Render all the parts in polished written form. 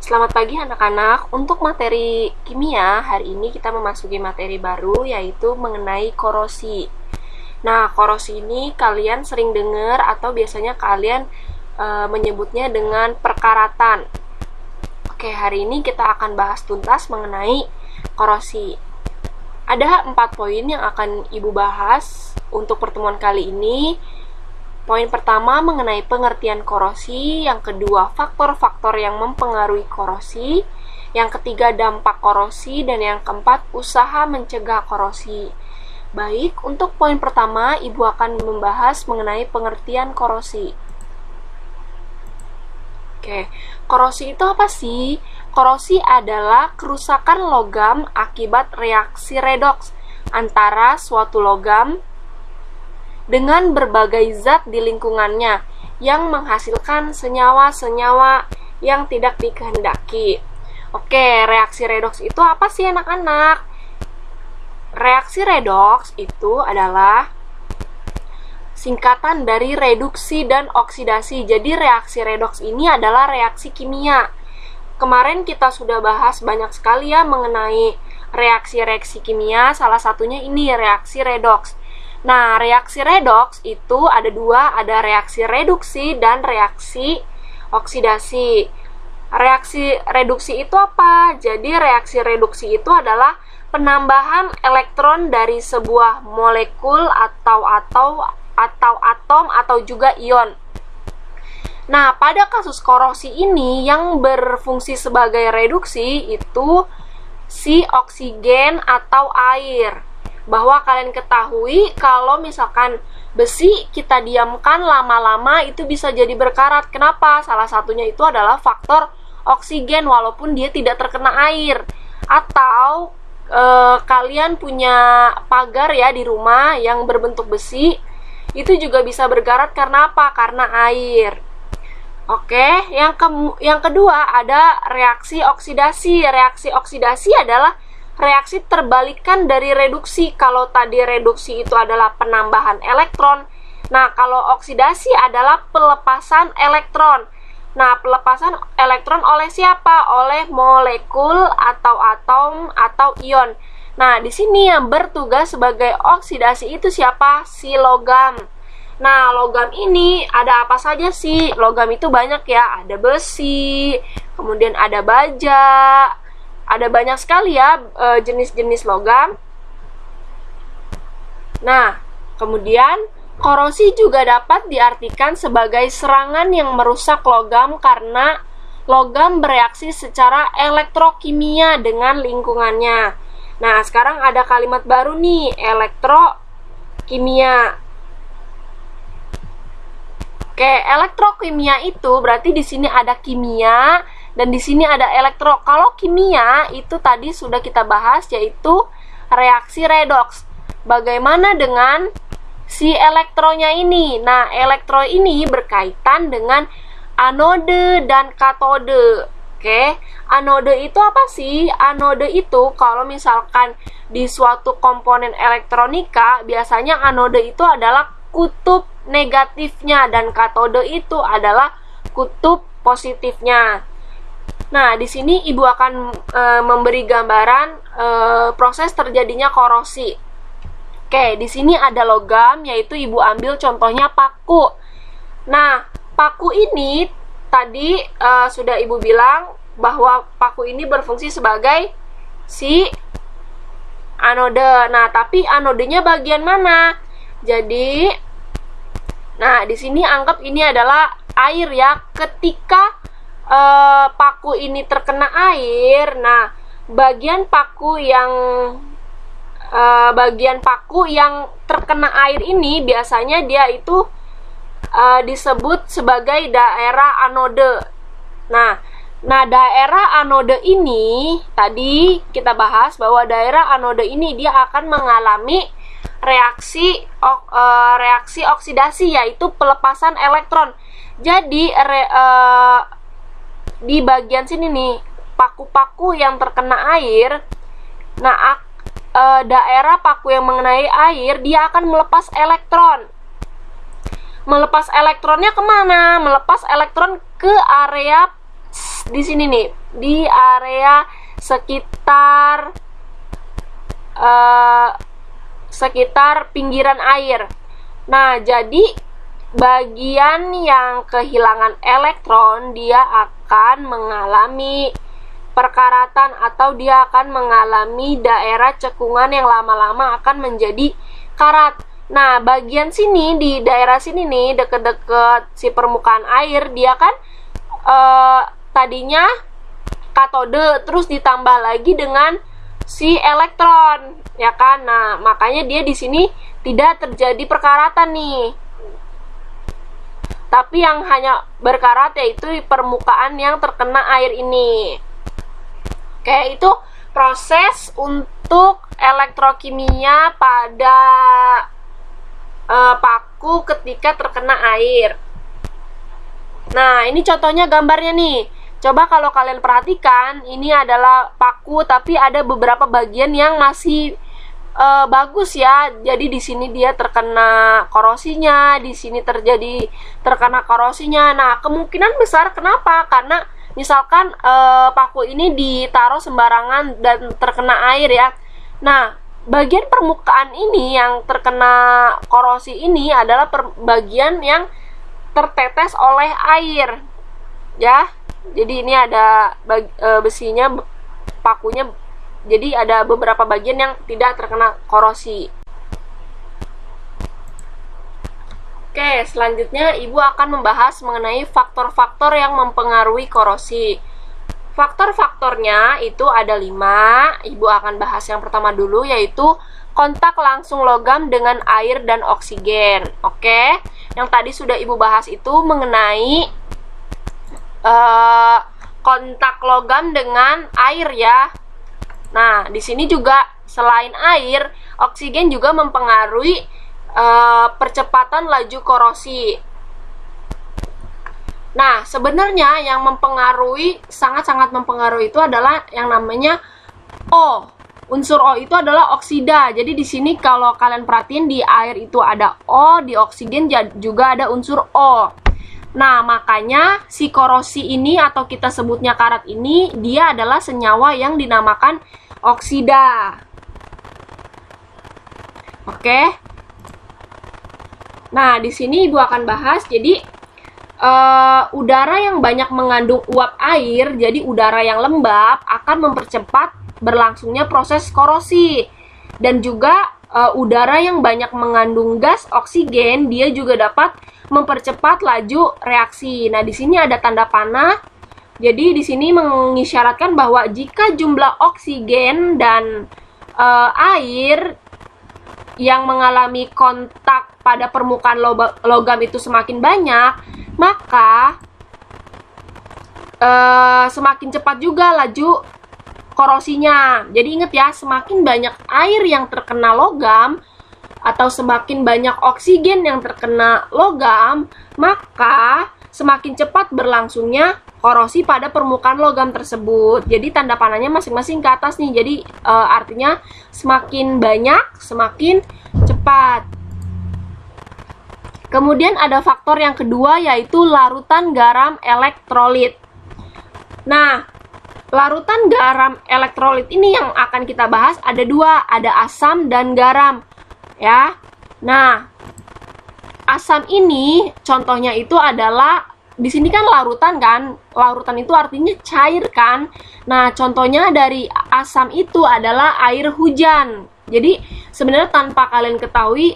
Selamat pagi anak-anak. Untuk materi kimia, hari ini kita memasuki materi baru yaitu mengenai korosi. Nah, korosi ini kalian sering dengar atau biasanya kalian menyebutnya dengan perkaratan. Oke, hari ini kita akan bahas tuntas mengenai korosi. Ada 4 poin yang akan Ibu bahas untuk pertemuan kali ini. Poin pertama mengenai pengertian korosi, yang kedua faktor-faktor yang mempengaruhi korosi, yang ketiga dampak korosi, dan yang keempat usaha mencegah korosi. Baik, untuk poin pertama Ibu akan membahas mengenai pengertian korosi. Oke, korosi itu apa sih? Korosi adalah kerusakan logam akibat reaksi redoks antara suatu logam dengan berbagai zat di lingkungannya yang menghasilkan senyawa-senyawa yang tidak dikehendaki. Oke, reaksi redoks itu apa sih anak-anak? Reaksi redoks itu adalah singkatan dari reduksi dan oksidasi. Jadi reaksi redoks ini adalah reaksi kimia. Kemarin kita sudah bahas banyak sekali ya mengenai reaksi-reaksi kimia, salah satunya ini reaksi redoks. Nah, reaksi redoks itu ada dua, ada reaksi reduksi dan reaksi oksidasi. Reaksi reduksi itu apa? Jadi reaksi reduksi itu adalah penambahan elektron dari sebuah molekul atau atom atau juga ion. Nah, pada kasus korosi ini yang berfungsi sebagai reduksi itu si oksigen atau air. Bahwa kalian ketahui kalau misalkan besi kita diamkan lama-lama itu bisa jadi berkarat. Kenapa? Salah satunya itu adalah faktor oksigen walaupun dia tidak terkena air. Atau kalian punya pagar ya di rumah yang berbentuk besi, itu juga bisa berkarat karena apa? Karena air. Oke, yang kedua ada reaksi oksidasi. Reaksi oksidasi adalah reaksi terbalikan dari reduksi. Kalau tadi reduksi itu adalah penambahan elektron, nah kalau oksidasi adalah pelepasan elektron. Nah, pelepasan elektron oleh siapa? Oleh molekul atau atom atau ion. Nah, di sini yang bertugas sebagai oksidasi itu siapa? Si logam. Nah, logam ini ada apa saja sih? Logam itu banyak ya, ada besi, kemudian ada baja. Ada banyak sekali ya jenis-jenis logam. Nah, kemudian korosi juga dapat diartikan sebagai serangan yang merusak logam karena logam bereaksi secara elektrokimia dengan lingkungannya. Nah, sekarang ada kalimat baru nih, elektrokimia. Oke, elektrokimia itu berarti di sini ada kimia dan di sini ada elektro. Kalau kimia itu tadi sudah kita bahas yaitu reaksi redoks. Bagaimana dengan si elektronya ini? Nah, elektro ini berkaitan dengan anode dan katode. Oke, anode itu apa sih? Anode itu kalau misalkan di suatu komponen elektronika, biasanya anode itu adalah kutub negatifnya dan katode itu adalah kutub positifnya. Nah, di sini Ibu akan memberi gambaran proses terjadinya korosi. Oke, di sini ada logam, yaitu Ibu ambil contohnya paku. Nah, paku ini tadi sudah Ibu bilang bahwa paku ini berfungsi sebagai si anode. Nah, tapi anodenya bagian mana? Jadi, nah di sini anggap ini adalah air ya. Ketika paku ini terkena air, nah bagian paku yang terkena air ini biasanya dia itu disebut sebagai daerah anode. Nah, daerah anode ini tadi kita bahas bahwa daerah anode ini dia akan mengalami reaksi oksidasi, yaitu pelepasan elektron. Jadi di bagian sini nih, paku-paku yang terkena air, nah daerah paku yang mengenai air dia akan melepas elektron. Melepas elektronnya kemana? Melepas elektron ke area di sini nih, di area sekitar pinggiran air. Nah, jadi bagian yang kehilangan elektron dia akan mengalami perkaratan atau dia akan mengalami daerah cekungan yang lama-lama akan menjadi karat. Nah, bagian sini, di daerah sini nih, deket-deket si permukaan air, dia kan tadinya katode, terus ditambah lagi dengan si elektron, ya kan? Nah, makanya dia di sini tidak terjadi perkaratan nih. Tapi yang hanya berkarat yaitu permukaan yang terkena air ini. Oke, itu proses untuk elektrokimia pada paku ketika terkena air. Nah, ini contohnya gambarnya nih. Coba kalau kalian perhatikan, ini adalah paku tapi ada beberapa bagian yang masih bagus ya. Jadi di sini dia terkena korosinya, di sini terkena korosinya. Nah, kemungkinan besar kenapa? Karena misalkan paku ini ditaruh sembarangan dan terkena air ya. Nah, bagian permukaan ini yang terkena korosi ini adalah bagian yang tertetes oleh air ya. Jadi ini ada besinya, pakunya, jadi ada beberapa bagian yang tidak terkena korosi. Oke, selanjutnya Ibu akan membahas mengenai faktor-faktor yang mempengaruhi korosi. Faktor-faktornya itu ada 5. Ibu akan bahas yang pertama dulu, yaitu kontak langsung logam dengan air dan oksigen. Oke, yang tadi sudah Ibu bahas itu mengenai kontak logam dengan air ya. Nah, di sini juga selain air, oksigen juga mempengaruhi percepatan laju korosi. Nah, sebenarnya yang mempengaruhi, sangat-sangat mempengaruhi itu adalah yang namanya O. Unsur O itu adalah oksida. Jadi di sini kalau kalian perhatiin, di air itu ada O, di oksigen juga ada unsur O. Nah, makanya si korosi ini atau kita sebutnya karat ini, dia adalah senyawa yang dinamakan oksida. Oke. Nah, di sini Ibu akan bahas, jadi udara yang banyak mengandung uap air, jadi udara yang lembab akan mempercepat berlangsungnya proses korosi. Dan juga udara yang banyak mengandung gas oksigen, dia juga dapat mempercepat laju reaksi. Nah, di sini ada tanda panah. Jadi di sini mengisyaratkan bahwa jika jumlah oksigen dan air yang mengalami kontak pada permukaan logam itu semakin banyak, maka semakin cepat juga laju korosinya. Jadi ingat ya, semakin banyak air yang terkena logam atau semakin banyak oksigen yang terkena logam, maka semakin cepat berlangsungnya korosi pada permukaan logam tersebut. Jadi tanda panahnya masing-masing ke atas nih. Jadi artinya semakin banyak, semakin cepat. Kemudian ada faktor yang kedua, yaitu larutan garam elektrolit. Nah, larutan garam elektrolit ini yang akan kita bahas ada 2, ada asam dan garam ya. Nah, asam ini contohnya itu adalah, di sini kan larutan kan, larutan itu artinya cair kan. Nah, contohnya dari asam itu adalah air hujan. Jadi sebenarnya tanpa kalian ketahui,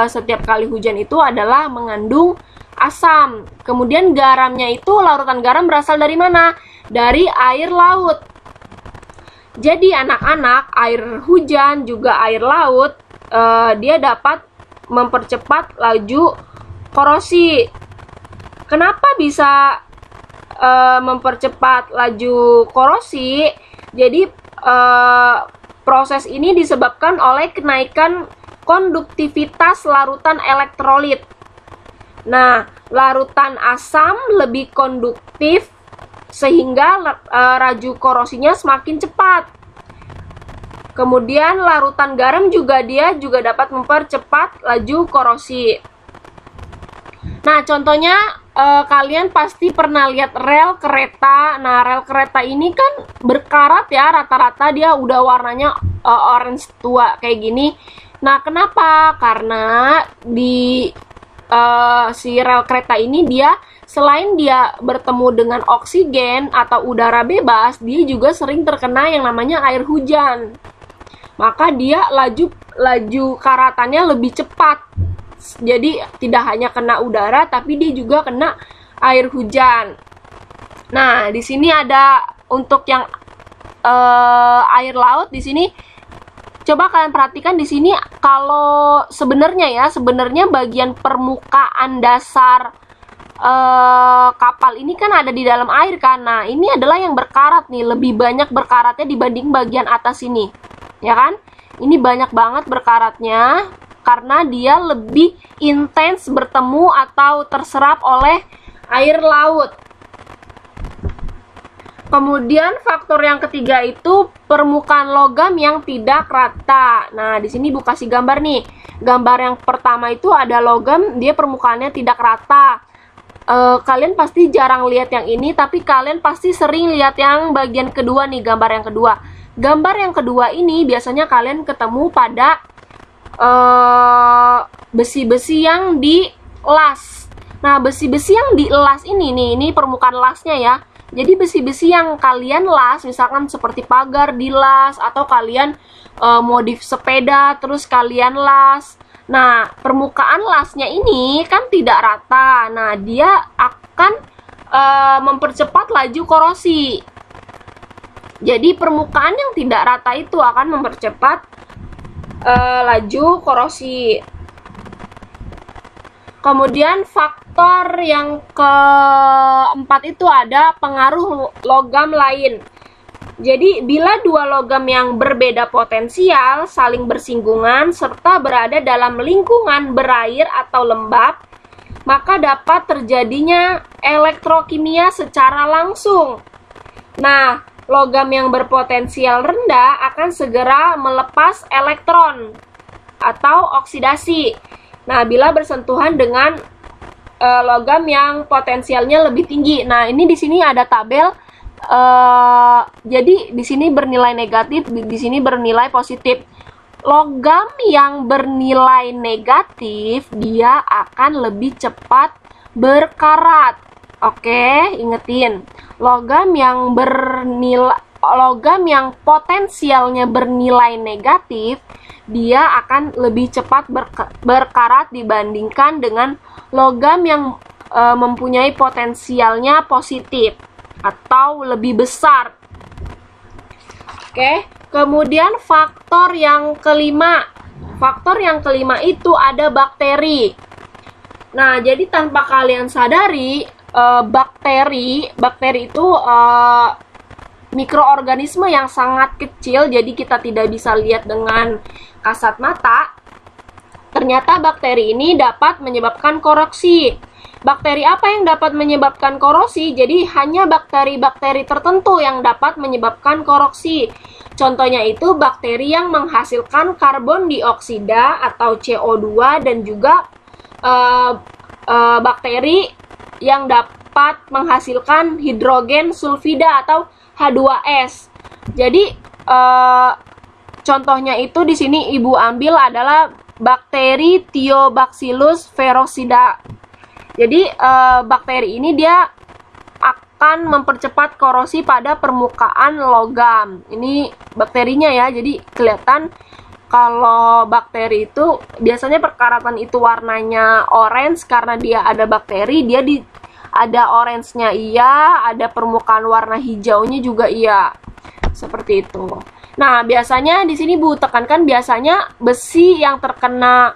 setiap kali hujan itu adalah mengandung asam. Kemudian garamnya itu, larutan garam berasal dari mana? Dari air laut. Jadi anak-anak, air hujan juga air laut, dia dapat mempercepat laju korosi. Kenapa bisa mempercepat laju korosi? Jadi proses ini disebabkan oleh kenaikan konduktivitas larutan elektrolit. Nah, larutan asam lebih konduktif sehingga laju korosinya semakin cepat. Kemudian larutan garam juga dapat mempercepat laju korosi. Nah, contohnya kalian pasti pernah lihat rel kereta. Nah, rel kereta ini kan berkarat ya, rata-rata dia udah warnanya orange tua kayak gini. Nah, kenapa? Karena di si rel kereta ini dia selain dia bertemu dengan oksigen atau udara bebas, dia juga sering terkena yang namanya air hujan. Maka dia laju karatannya lebih cepat. Jadi tidak hanya kena udara, tapi dia juga kena air hujan. Nah, di sini ada untuk yang air laut di sini. Coba kalian perhatikan di sini, kalau sebenarnya bagian permukaan dasar kapal ini kan ada di dalam air kan. Nah, ini adalah yang berkarat nih, lebih banyak berkaratnya dibanding bagian atas ini. Ya kan? Ini banyak banget berkaratnya karena dia lebih intens bertemu atau terserap oleh air laut. Kemudian faktor yang ketiga itu permukaan logam yang tidak rata. Nah, di sini Bu kasih gambar nih. Gambar yang pertama itu ada logam, dia permukaannya tidak rata. Kalian pasti jarang lihat yang ini, tapi kalian pasti sering lihat yang bagian kedua nih, gambar yang kedua. Gambar yang kedua ini biasanya kalian ketemu pada besi-besi yang dilas. Nah, besi-besi yang dilas ini permukaan lasnya ya. Jadi besi-besi yang kalian las, misalkan seperti pagar dilas, atau kalian modif sepeda terus kalian las. Nah, permukaan lasnya ini kan tidak rata. Nah, dia akan mempercepat laju korosi. Jadi permukaan yang tidak rata itu akan mempercepat laju korosi. Kemudian faktor yang keempat itu ada pengaruh logam lain. Jadi bila dua logam yang berbeda potensial saling bersinggungan serta berada dalam lingkungan berair atau lembab, maka dapat terjadinya elektrokimia secara langsung. Nah, logam yang berpotensial rendah akan segera melepas elektron atau oksidasi. Nah, bila bersentuhan dengan logam yang potensialnya lebih tinggi. Nah, ini di sini ada tabel. Jadi di sini bernilai negatif, di sini bernilai positif. Logam yang bernilai negatif dia akan lebih cepat berkarat. Oke, ingetin. Logam yang potensialnya bernilai negatif, dia akan lebih cepat berkarat dibandingkan dengan logam yang mempunyai potensialnya positif atau lebih besar. Oke, kemudian faktor yang kelima. Faktor yang kelima itu ada bakteri. Nah, jadi tanpa kalian sadari, bakteri itu mikroorganisme yang sangat kecil, jadi kita tidak bisa lihat dengan kasat mata. Ternyata bakteri ini dapat menyebabkan korosi. Bakteri apa yang dapat menyebabkan korosi? Jadi hanya bakteri-bakteri tertentu yang dapat menyebabkan korosi. Contohnya itu bakteri yang menghasilkan karbon dioksida atau CO2 dan juga bakteri yang dapat menghasilkan hidrogen sulfida atau H2S. Jadi contohnya itu di sini Ibu ambil adalah bakteri Thiobacillus ferocida. Jadi bakteri ini dia akan mempercepat korosi pada permukaan logam. Ini bakterinya ya. Jadi kelihatan kalau bakteri itu biasanya perkaratan itu warnanya orange karena dia ada bakteri, dia ada orange-nya iya, ada permukaan warna hijaunya juga iya. Seperti itu. Nah, biasanya di sini Bu tekankan biasanya besi yang terkena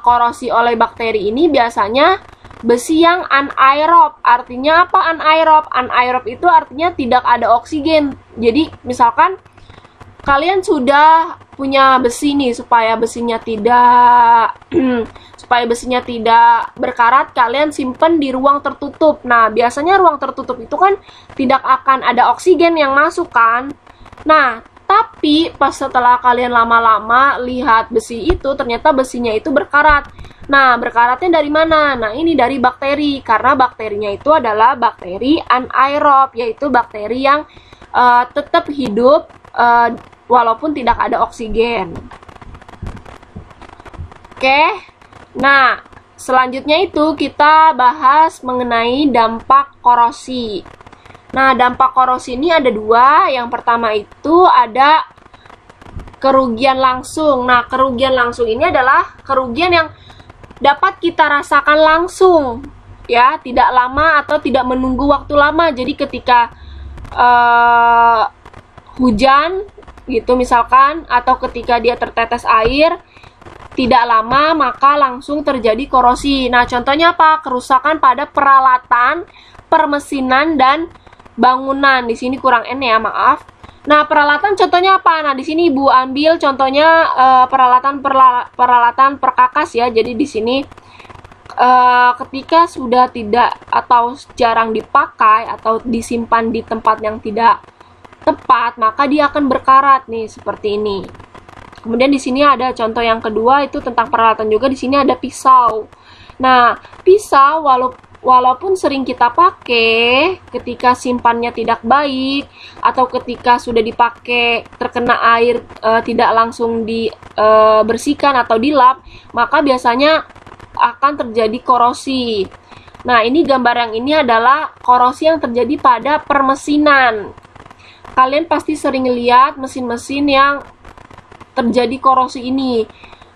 korosi oleh bakteri ini biasanya besi yang anaerob. Artinya apa anaerob? Anaerob itu artinya tidak ada oksigen. Jadi, misalkan kalian sudah punya besi nih, supaya besinya tidak berkarat, kalian simpen di ruang tertutup. Nah, biasanya ruang tertutup itu kan tidak akan ada oksigen yang masuk kan. Nah, tapi pas setelah kalian lama-lama lihat besi itu, ternyata besinya itu berkarat. Nah, berkaratnya dari mana? Nah, ini dari bakteri, karena bakterinya itu adalah bakteri anaerob, yaitu bakteri yang tetap hidup walaupun tidak ada oksigen. Oke, nah selanjutnya itu kita bahas mengenai dampak korosi. Nah, dampak korosi ini ada dua. Yang pertama itu ada kerugian langsung. Nah, kerugian langsung ini adalah kerugian yang dapat kita rasakan langsung, ya, tidak lama atau tidak menunggu waktu lama. Jadi ketika hujan gitu misalkan, atau ketika dia tertetes air tidak lama, maka langsung terjadi korosi. Nah, contohnya apa? Kerusakan pada peralatan, permesinan, dan bangunan. Di sini kurang N ya, maaf. Nah, peralatan contohnya apa? Nah, di sini Ibu ambil contohnya peralatan perkakas ya. Jadi di sini ketika sudah tidak atau jarang dipakai atau disimpan di tempat yang tidak tepat, maka dia akan berkarat nih seperti ini. Kemudian di sini ada contoh yang kedua, itu tentang peralatan juga. Di sini ada pisau. Nah, pisau walaupun sering kita pakai, ketika simpannya tidak baik atau ketika sudah dipakai terkena air tidak langsung dibersihkan atau dilap, maka biasanya akan terjadi korosi. Nah, ini gambar yang ini adalah korosi yang terjadi pada permesinan. Kalian pasti sering lihat mesin-mesin yang terjadi korosi ini.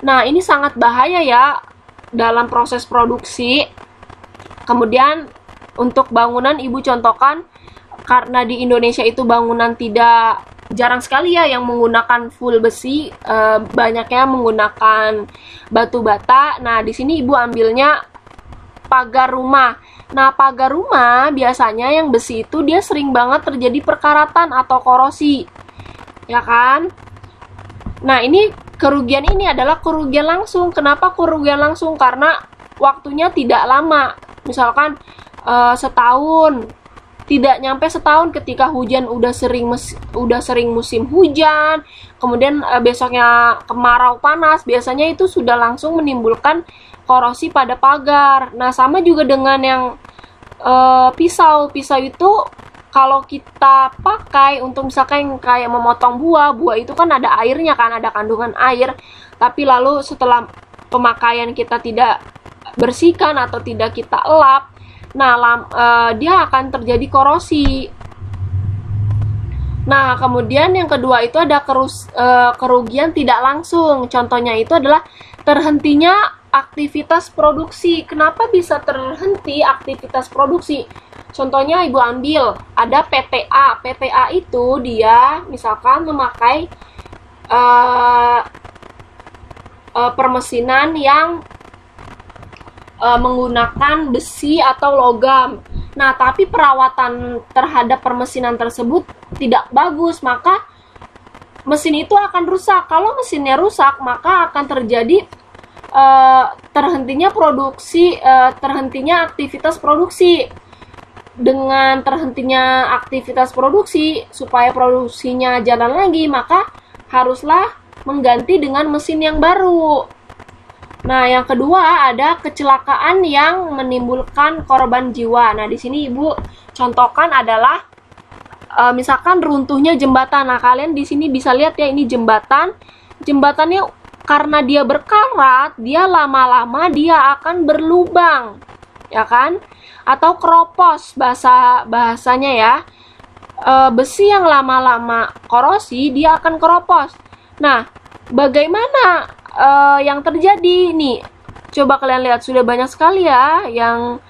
Nah, ini sangat bahaya ya dalam proses produksi. Kemudian untuk bangunan Ibu contohkan, karena di Indonesia itu bangunan tidak jarang sekali ya yang menggunakan full besi, banyaknya menggunakan batu bata. Nah, di sini Ibu ambilnya pagar rumah. Nah, pagar rumah biasanya yang besi itu dia sering banget terjadi perkaratan atau korosi. Ya kan? Nah, ini kerugian ini adalah kerugian langsung. Kenapa kerugian langsung? Karena waktunya tidak lama. Misalkan setahun, tidak nyampe setahun ketika hujan udah sering musim hujan, kemudian besoknya kemarau panas, biasanya itu sudah langsung menimbulkan korosi pada pagar. Nah, sama juga dengan yang pisau. Pisau itu kalau kita pakai untuk misalkan kayak memotong buah itu kan ada airnya kan, ada kandungan air. Tapi lalu setelah pemakaian kita tidak bersihkan atau tidak kita elap, nah dia akan terjadi korosi. Nah, kemudian yang kedua itu ada kerugian tidak langsung. Contohnya itu adalah terhentinya aktivitas produksi. Kenapa bisa terhenti aktivitas produksi? Contohnya Ibu ambil, ada PTA. PTA itu dia misalkan memakai permesinan yang menggunakan besi atau logam. Nah, tapi perawatan terhadap permesinan tersebut tidak bagus, maka mesin itu akan rusak. Kalau mesinnya rusak, maka akan terjadi terhentinya aktivitas produksi. Dengan terhentinya aktivitas produksi, supaya produksinya jalan lagi, maka haruslah mengganti dengan mesin yang baru. Nah, yang kedua ada kecelakaan yang menimbulkan korban jiwa. Nah, di sini Ibu contohkan adalah misalkan runtuhnya jembatan. Nah, kalian di sini bisa lihat ya, ini jembatan. Jembatannya karena dia berkarat, dia lama-lama dia akan berlubang, ya kan? Atau keropos bahasanya ya. Besi yang lama-lama korosi, dia akan keropos. Nah, bagaimana yang terjadi nih? Coba kalian lihat, sudah banyak sekali ya yang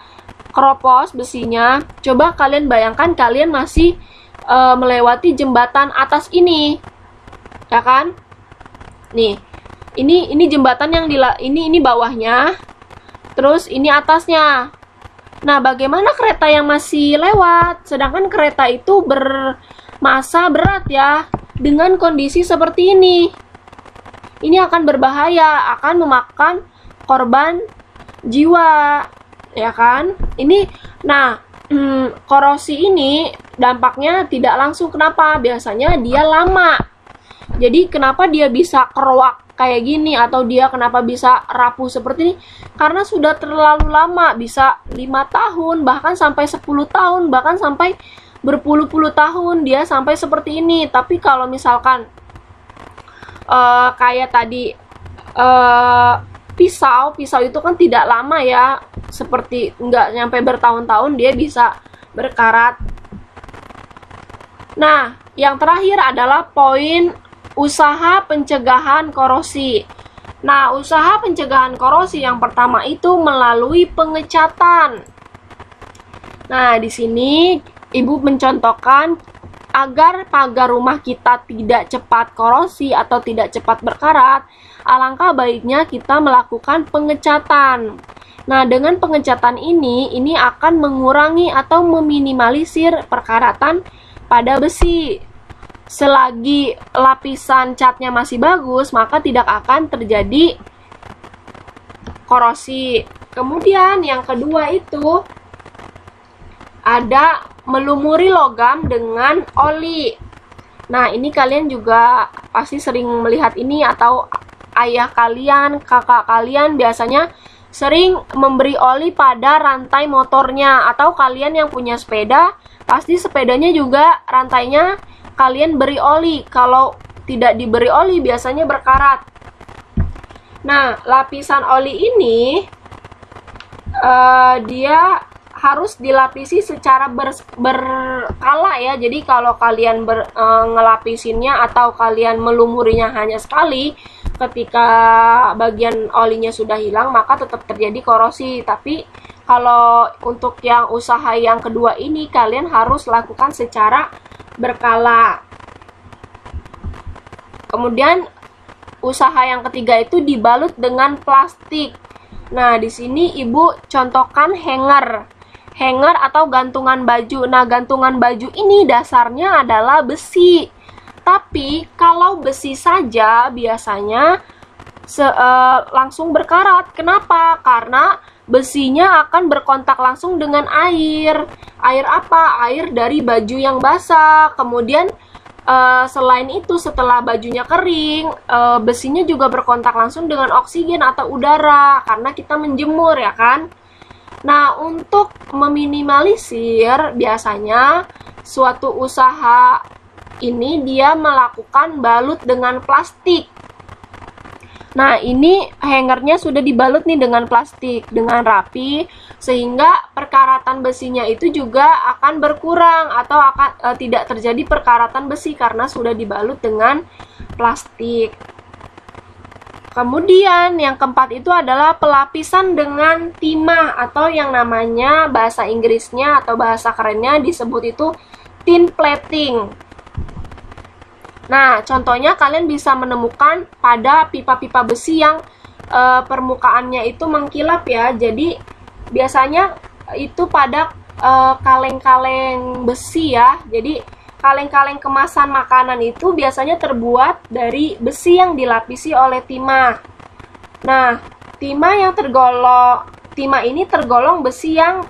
keropos besinya. Coba kalian bayangkan kalian masih melewati jembatan atas ini, ya kan? Nih, ini jembatan yang ini bawahnya, terus ini atasnya. Nah, bagaimana kereta yang masih lewat? Sedangkan kereta itu bermassa berat ya. Dengan kondisi seperti ini akan berbahaya, akan memakan korban jiwa, ya kan? Korosi ini dampaknya tidak langsung. Kenapa? Biasanya dia lama. Jadi kenapa dia bisa keruak kayak gini atau dia kenapa bisa rapuh seperti ini? Karena sudah terlalu lama, bisa 5 tahun, bahkan sampai 10 tahun, bahkan sampai berpuluh-puluh tahun dia sampai seperti ini. Tapi kalau misalkan kayak tadi pisau itu kan tidak lama ya, seperti nggak nyampe bertahun-tahun dia bisa berkarat. Nah, yang terakhir adalah poin usaha pencegahan korosi. Nah, usaha pencegahan korosi yang pertama itu melalui pengecatan. Nah, di sini Ibu mencontohkan agar pagar rumah kita tidak cepat korosi atau tidak cepat berkarat, alangkah baiknya kita melakukan pengecatan. Nah, dengan pengecatan ini akan mengurangi atau meminimalisir perkaratan pada besi. Selagi lapisan catnya masih bagus, maka tidak akan terjadi korosi. Kemudian yang kedua itu ada melumuri logam dengan oli. Nah, ini kalian juga pasti sering melihat ini, atau ayah kalian, kakak kalian biasanya sering memberi oli pada rantai motornya, atau kalian yang punya sepeda, pasti sepedanya juga rantainya kalian beri oli. Kalau tidak diberi oli biasanya berkarat. Nah, lapisan oli ini dia harus dilapisi secara berkala ya. Jadi kalau kalian ngelapisinnya atau kalian melumurinya hanya sekali, ketika bagian olinya sudah hilang maka tetap terjadi korosi. Tapi kalau untuk yang usaha yang kedua ini, kalian harus lakukan secara berkala. Kemudian usaha yang ketiga itu dibalut dengan plastik. Nah, di sini Ibu contohkan hanger atau gantungan baju. Nah, gantungan baju ini dasarnya adalah besi. Tapi kalau besi saja biasanya langsung berkarat. Kenapa? Karena besinya akan berkontak langsung dengan air. Air apa? Air dari baju yang basah. Kemudian selain itu, setelah bajunya kering, besinya juga berkontak langsung dengan oksigen atau udara karena kita menjemur, ya kan? Nah, untuk meminimalisir biasanya suatu usaha ini dia melakukan balut dengan plastik. Nah, ini hangernya sudah dibalut nih dengan plastik dengan rapi, sehingga perkaratan besinya itu juga akan berkurang atau akan tidak terjadi perkaratan besi karena sudah dibalut dengan plastik. Kemudian yang keempat itu adalah pelapisan dengan timah, atau yang namanya bahasa Inggrisnya atau bahasa kerennya disebut itu tin plating. Nah, contohnya kalian bisa menemukan pada pipa-pipa besi yang permukaannya itu mengkilap ya. Jadi biasanya itu pada kaleng-kaleng besi ya. Jadi kaleng-kaleng kemasan makanan itu biasanya terbuat dari besi yang dilapisi oleh timah. Nah, timah ini tergolong besi yang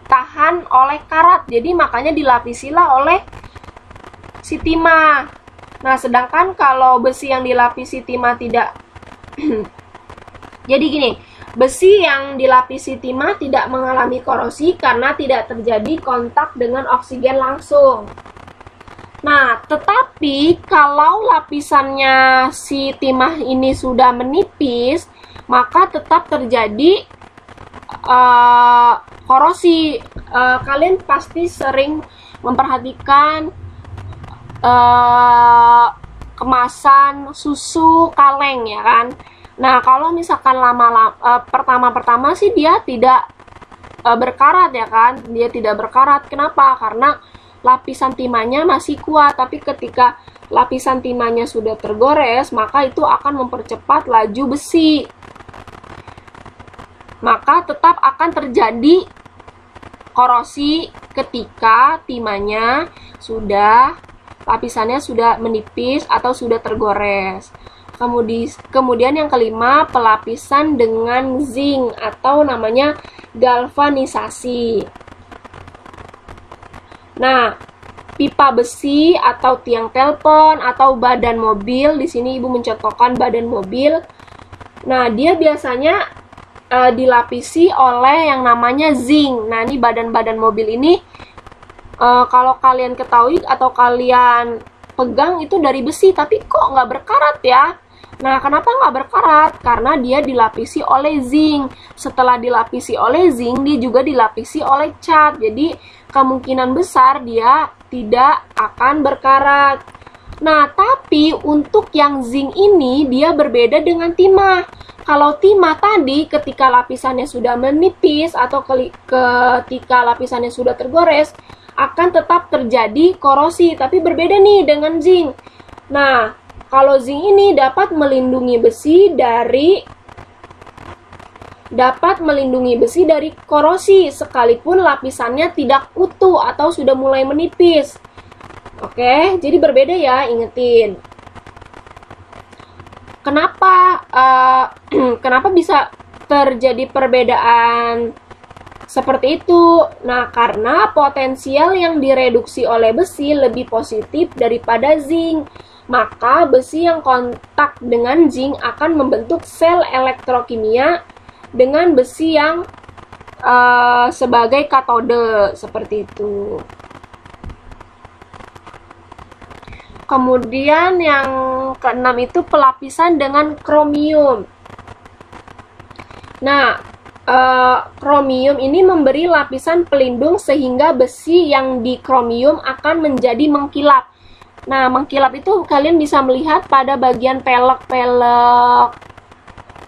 tahan oleh karat. Jadi makanya dilapisilah oleh si timah. Nah, sedangkan kalau besi yang dilapisi timah tidak jadi gini, besi yang dilapisi timah tidak mengalami korosi karena tidak terjadi kontak dengan oksigen langsung. Nah, tetapi kalau lapisannya si timah ini sudah menipis, maka tetap terjadi korosi. Kalian pasti sering memperhatikan kemasan susu kaleng, ya kan? Nah, kalau misalkan pertama-pertama sih dia tidak berkarat, ya kan? Dia tidak berkarat. Kenapa? Karena lapisan timahnya masih kuat. Tapi ketika lapisan timahnya sudah tergores, maka itu akan mempercepat laju besi. Maka tetap akan terjadi korosi ketika timahnya lapisannya sudah menipis atau sudah tergores. Kemudian yang kelima, pelapisan dengan zinc atau namanya galvanisasi. Nah, pipa besi atau tiang telepon atau badan mobil. Di sini Ibu mencontohkan badan mobil. Nah, dia biasanya dilapisi oleh yang namanya zinc. Nah, ini badan-badan mobil ini kalau kalian ketahui atau kalian pegang itu dari besi, tapi kok nggak berkarat ya? Nah, kenapa nggak berkarat? Karena dia dilapisi oleh zinc. Setelah dilapisi oleh zinc, dia juga dilapisi oleh cat. Jadi, kemungkinan besar dia tidak akan berkarat. Nah, tapi untuk yang zinc ini, dia berbeda dengan timah. Kalau timah tadi, ketika lapisannya sudah menipis atau ketika lapisannya sudah tergores, akan tetap terjadi korosi. Tapi berbeda nih dengan zinc. Nah, kalau zinc ini dapat melindungi besi dari korosi sekalipun lapisannya tidak utuh atau sudah mulai menipis. Oke, jadi berbeda ya, ingetin. Kenapa bisa terjadi perbedaan seperti itu? Nah, karena potensial yang direduksi oleh besi lebih positif daripada zinc. Maka besi yang kontak dengan zinc akan membentuk sel elektrokimia dengan besi yang sebagai katode, seperti itu. Kemudian yang keenam itu pelapisan dengan kromium. Nah, kromium ini memberi lapisan pelindung sehingga besi yang di kromium akan menjadi mengkilap. Nah, mengkilap itu kalian bisa melihat pada bagian pelek-pelek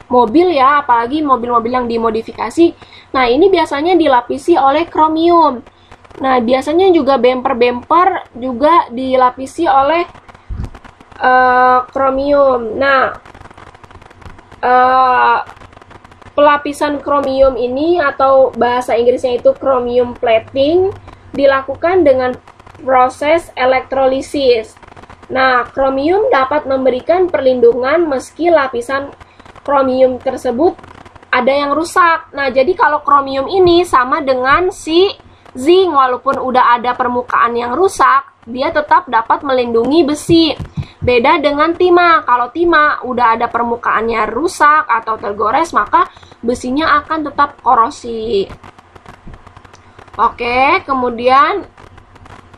mobil ya, apalagi mobil-mobil yang dimodifikasi. Nah, ini biasanya dilapisi oleh kromium. Nah, biasanya juga bumper-bumper juga dilapisi oleh kromium. Nah, pelapisan kromium ini atau bahasa Inggrisnya itu chromium plating dilakukan dengan proses elektrolisis. Nah, kromium dapat memberikan perlindungan meski lapisan kromium tersebut ada yang rusak. Nah, jadi kalau kromium ini sama dengan si zinc, walaupun udah ada permukaan yang rusak, dia tetap dapat melindungi besi. Beda dengan timah. Kalau timah udah ada permukaannya rusak atau tergores, maka besinya akan tetap korosi. Oke, kemudian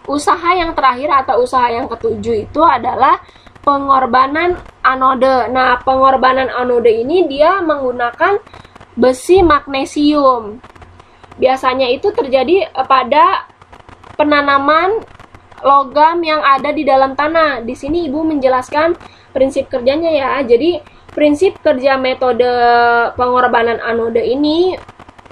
usaha yang terakhir atau usaha yang ketujuh itu adalah pengorbanan anode. Nah, pengorbanan anode ini dia menggunakan besi magnesium. Biasanya itu terjadi pada penanaman logam yang ada di dalam tanah. Di sini Ibu menjelaskan prinsip kerjanya ya. Jadi, prinsip kerja metode pengorbanan anode ini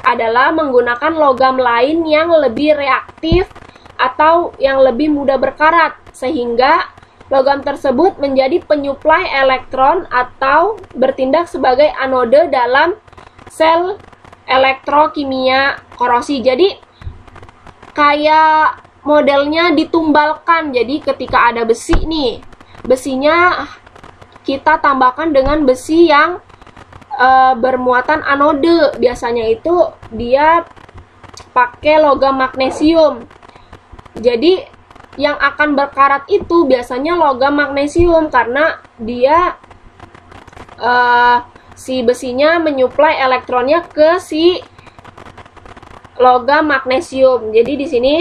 adalah menggunakan logam lain yang lebih reaktif atau yang lebih mudah berkarat, sehingga logam tersebut menjadi penyuplai elektron atau bertindak sebagai anode dalam sel elektrokimia korosi. Jadi kayak modelnya ditumbalkan. Jadi ketika ada besi nih, besinya kita tambahkan dengan besi yang bermuatan anode. Biasanya itu dia pakai logam magnesium. Jadi yang akan berkarat itu biasanya logam magnesium karena dia si besinya menyuplai elektronnya ke si logam magnesium. Jadi di sini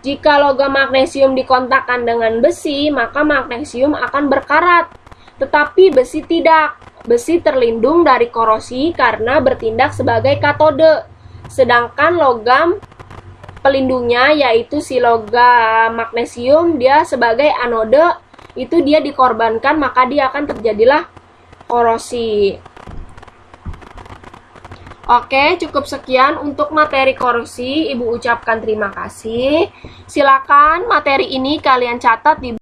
jika logam magnesium dikontakkan dengan besi, maka magnesium akan berkarat. Tetapi besi tidak. Besi terlindung dari korosi karena bertindak sebagai katode. Sedangkan logam pelindungnya yaitu si logam magnesium, dia sebagai anode, itu dia dikorbankan, maka dia akan terjadilah korosi. Oke, cukup sekian untuk materi korosi. Ibu ucapkan terima kasih. Silakan materi ini kalian catat di